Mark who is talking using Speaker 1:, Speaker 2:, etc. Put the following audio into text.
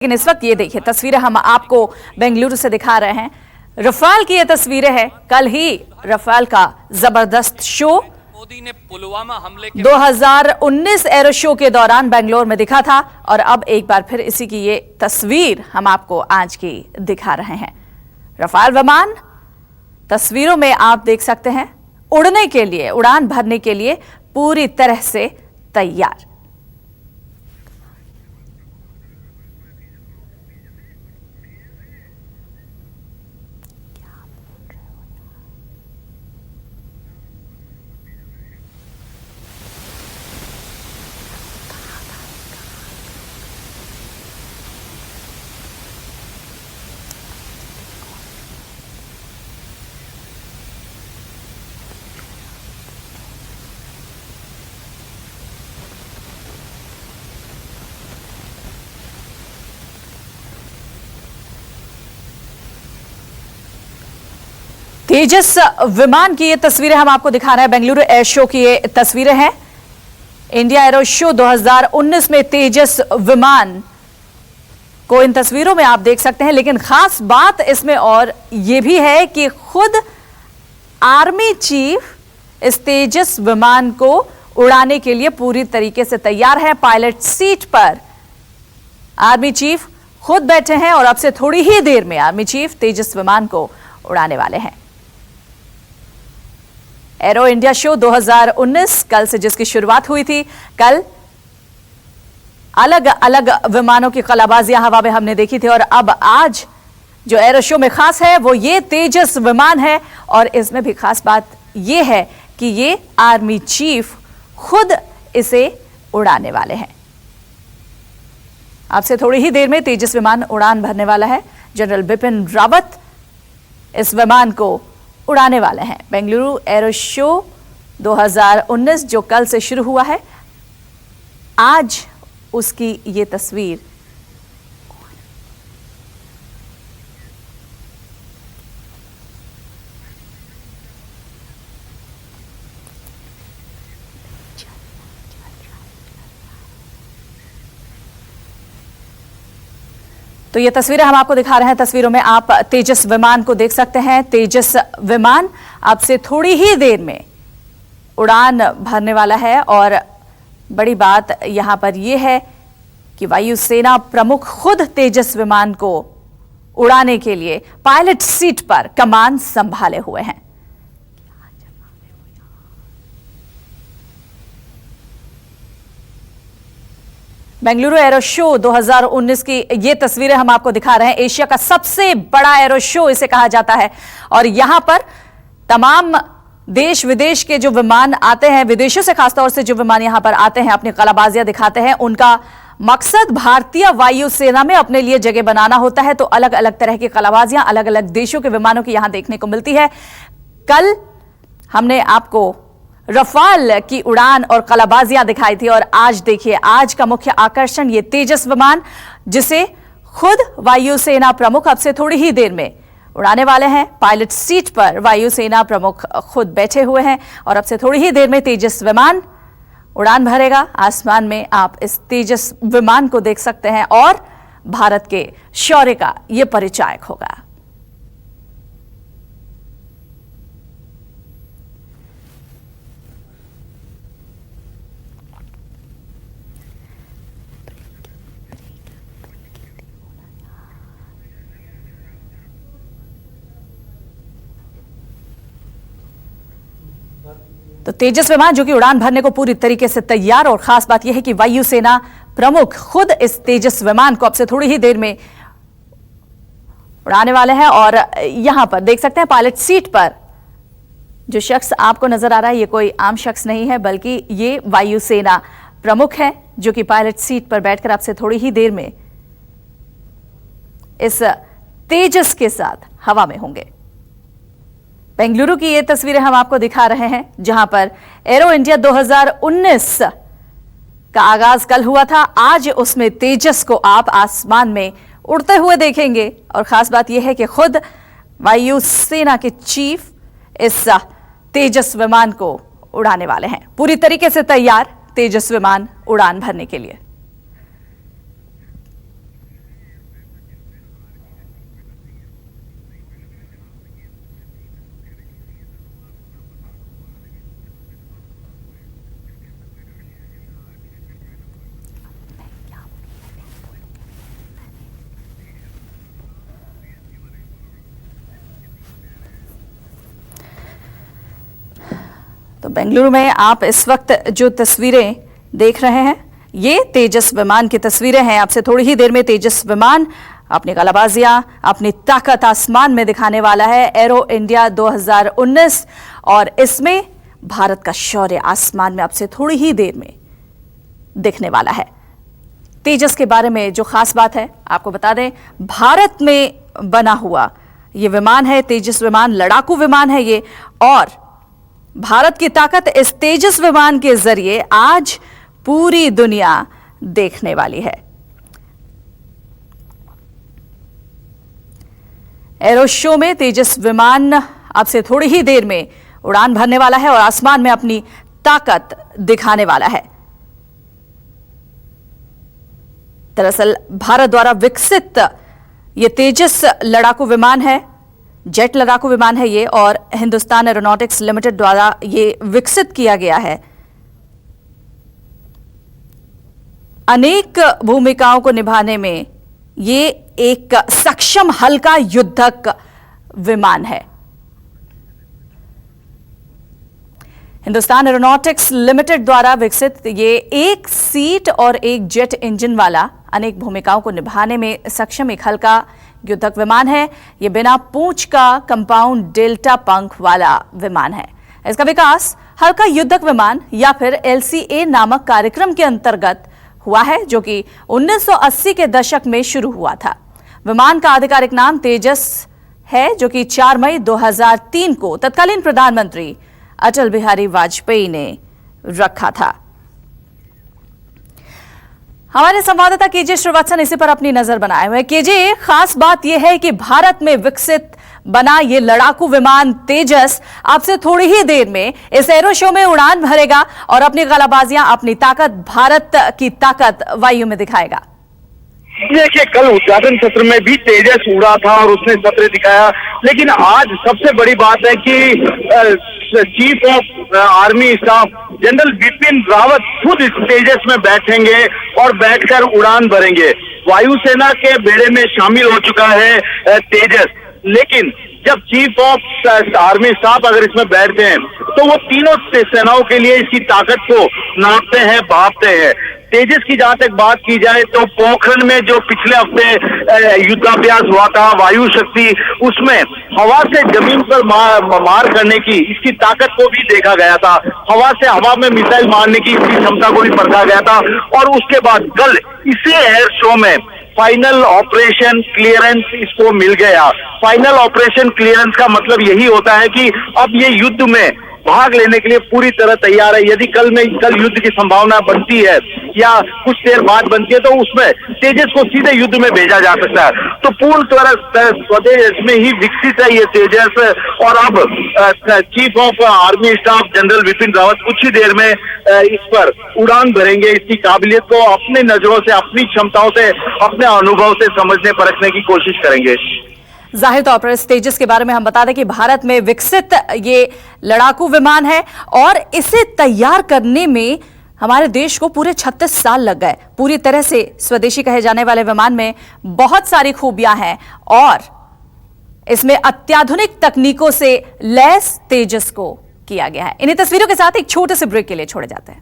Speaker 1: लेकिन इस वक्त ये देखिए तस्वीरें हम आपको बेंगलुरु से दिखा रहे हैं। रफाल की ये तस्वीरें हैं। कल ही रफाल का जबरदस्त शो
Speaker 2: मोदी ने पुलवामा हमले के
Speaker 1: 2019 एरो शो के दौरान बेंगलोर में दिखा था और अब एक बार फिर इसी की ये तस्वीर हम आपको आज की दिखा रहे हैं। रफाल विमान तस्वीरों में आप देख सकते हैं उड़ने के लिए, उड़ान भरने के लिए पूरी तरह से तैयार। तेजस विमान की ये तस्वीरें हम आपको दिखा रहे हैं। बेंगलुरु एयर शो की ये तस्वीरें हैं। इंडिया एरो शो 2019 में तेजस विमान को इन तस्वीरों में आप देख सकते हैं। लेकिन खास बात इसमें और ये भी है कि खुद आर्मी चीफ इस तेजस विमान को उड़ाने के लिए पूरी तरीके से तैयार है। पायलट सीट पर आर्मी चीफ खुद बैठे हैं और अब से थोड़ी ही देर में आर्मी चीफ तेजस विमान को उड़ाने वाले हैं। एरो इंडिया शो 2019 कल से जिसकी शुरुआत हुई थी, कल अलग अलग विमानों की कलाबाजियां हवा में हमने देखी थी और अब आज जो एरो शो में खास है वो ये तेजस विमान है। और इसमें भी खास बात ये है कि ये आर्मी चीफ खुद इसे उड़ाने वाले हैं। अब से थोड़ी ही देर में तेजस विमान उड़ान भरने वाला है। जनरल बिपिन रावत इस विमान को उड़ाने वाले हैं। बेंगलुरु एरो शो 2019 जो कल से शुरू हुआ है, आज उसकी ये तस्वीर तो ये तस्वीरें हम आपको दिखा रहे हैं। तस्वीरों में आप तेजस विमान को देख सकते हैं। तेजस विमान अब से थोड़ी ही देर में उड़ान भरने वाला है और बड़ी बात यहां पर यह है कि वायुसेना प्रमुख खुद तेजस विमान को उड़ाने के लिए पायलट सीट पर कमान संभाले हुए हैं। बेंगलुरु एरो शो 2019 की ये तस्वीरें हम आपको दिखा रहे हैं। एशिया का सबसे बड़ा एरो शो इसे कहा जाता है और यहां पर तमाम देश विदेश के जो विमान आते हैं, विदेशों से खासतौर से जो विमान यहां पर आते हैं, अपनी कलाबाजियां दिखाते हैं। उनका मकसद भारतीय वायुसेना में अपने लिए जगह बनाना होता है। तो अलग अलग तरह की कलाबाजियां अलग अलग देशों के विमानों की यहां देखने को मिलती है। कल हमने आपको रफाल की उड़ान और कलाबाजियां दिखाई थी और आज देखिए आज का मुख्य आकर्षण ये तेजस विमान, जिसे खुद वायुसेना प्रमुख अब से थोड़ी ही देर में उड़ाने वाले हैं। पायलट सीट पर वायुसेना प्रमुख खुद बैठे हुए हैं और अब से थोड़ी ही देर में तेजस विमान उड़ान भरेगा। आसमान में आप इस तेजस विमान को देख सकते हैं और भारत के शौर्य का यह परिचायक होगा। तो तेजस विमान जो कि उड़ान भरने को पूरी तरीके से तैयार और खास बात यह है कि वायुसेना प्रमुख खुद इस तेजस विमान को अब से थोड़ी ही देर में उड़ाने वाले हैं। और यहां पर देख सकते हैं पायलट सीट पर जो शख्स आपको नजर आ रहा है ये कोई आम शख्स नहीं है, बल्कि ये वायुसेना प्रमुख है जो कि पायलट सीट पर बैठकर अब से थोड़ी ही देर में इस तेजस के साथ हवा में होंगे। बेंगलुरु की ये तस्वीरें हम आपको दिखा रहे हैं जहां पर एरो इंडिया 2019 का आगाज कल हुआ था। आज उसमें तेजस को आप आसमान में उड़ते हुए देखेंगे और खास बात यह है कि खुद वायुसेना के चीफ इस तेजस विमान को उड़ाने वाले हैं। पूरी तरीके से तैयार तेजस विमान उड़ान भरने के लिए। तो बेंगलुरु में आप इस वक्त जो तस्वीरें देख रहे हैं ये तेजस विमान की तस्वीरें हैं। आपसे थोड़ी ही देर में तेजस विमान अपनी कलाबाजियां, अपनी ताकत आसमान में दिखाने वाला है। एरो इंडिया 2019 और इसमें भारत का शौर्य आसमान में आपसे थोड़ी ही देर में दिखने वाला है। तेजस के बारे में जो खास बात है आपको बता दें, भारत में बना हुआ ये विमान है तेजस विमान, लड़ाकू विमान है ये, और भारत की ताकत इस तेजस विमान के जरिए आज पूरी दुनिया देखने वाली है। एरो शो में तेजस विमान आपसे थोड़ी ही देर में उड़ान भरने वाला है और आसमान में अपनी ताकत दिखाने वाला है। दरअसल भारत द्वारा विकसित ये तेजस लड़ाकू विमान है, जेट लड़ाकू विमान है ये, और हिंदुस्तान एरोनॉटिक्स लिमिटेड द्वारा ये विकसित किया गया है। अनेक भूमिकाओं को निभाने में ये एक सक्षम हल्का युद्धक विमान है। हिंदुस्तान एरोनॉटिक्स लिमिटेड द्वारा विकसित ये एक सीट और एक जेट इंजन वाला अनेक भूमिकाओं को निभाने में सक्षम एक हल्का युद्धक विमान है। ये बिना पूंछ का कंपाउंड डेल्टा पंख वाला विमान है। इसका विकास हल्का युद्धक विमान या फिर LCA नामक कार्यक्रम के अंतर्गत हुआ है, जो कि 1980 के दशक में शुरू हुआ था। विमान का आधिकारिक नाम तेजस है, जो कि 4 मई 2003 को तत्कालीन प्रधानमंत्री अटल बिहारी वाजपेयी ने रखा था। हमारे संवाददाता केजे श्रीवास्तव इसी पर अपनी नजर बनाए हुए। केजे, खास बात यह है कि भारत में विकसित बना ये लड़ाकू विमान तेजस आपसे थोड़ी ही देर में इस एरो शो में उड़ान भरेगा और अपनी गलाबाजियां, अपनी ताकत, भारत की ताकत वायु में दिखाएगा।
Speaker 3: देखिए, कल उद्घाटन सत्र में भी तेजस उड़ा था और उसने सत्र दिखाया, लेकिन आज सबसे बड़ी बात है कि chief of army staff general Bipin Rawat खुद इस तेजस में बैठेंगे और बैठकर उड़ान भरेंगे। वायुसेना के बेड़े में शामिल हो चुका है तेजस, लेकिन जब चीफ ऑफ आर्मी स्टाफ अगर इसमें बैठते हैं तो वो तीनों सेनाओं के लिए इसकी ताकत को नापते हैं, भापते हैं। तेजस की जहां तक बात की जाए तो पोखरण में जो पिछले हफ्ते युद्धाभ्यास हुआ था वायु शक्ति, उसमें हवा से जमीन पर मार करने की इसकी ताकत को भी देखा गया था। हवा से हवा में मिसाइल मारने की इसकी क्षमता को भी परखा गया था। और उसके बाद कल इसी एयर शो में फाइनल ऑपरेशन क्लियरेंस इसको मिल गया। फाइनल ऑपरेशन क्लियरेंस का मतलब यही होता है कि अब ये युद्ध में भाग लेने के लिए पूरी तरह तैयार है। यदि कल युद्ध की संभावना बनती है या कुछ देर बाद बनती है तो उसमें तेजस को सीधे युद्ध में भेजा जा सकता है। तो पूर्ण तरह स्वदेश में ही विकसित है ये तेजस। और अब chief of army staff general Bipin Rawat कुछ ही देर में इस पर उड़ान भरेंगे। इसकी काबिलियत को अपनी नजरों से, अपनी क्षमताओं से, अपने अनुभव से समझने परखने की कोशिश करेंगे।
Speaker 1: जाहिर तौर पर इस तेजस के बारे में हम बता दें कि भारत में विकसित ये लड़ाकू विमान है और इसे तैयार करने में हमारे देश को पूरे 36 साल लग गए। पूरी तरह से स्वदेशी कहे जाने वाले विमान में बहुत सारी खूबियां हैं और इसमें अत्याधुनिक तकनीकों से लैस तेजस को किया गया है। इन्हीं तस्वीरों के साथ एक छोटे से ब्रेक के लिए छोड़े जाते हैं।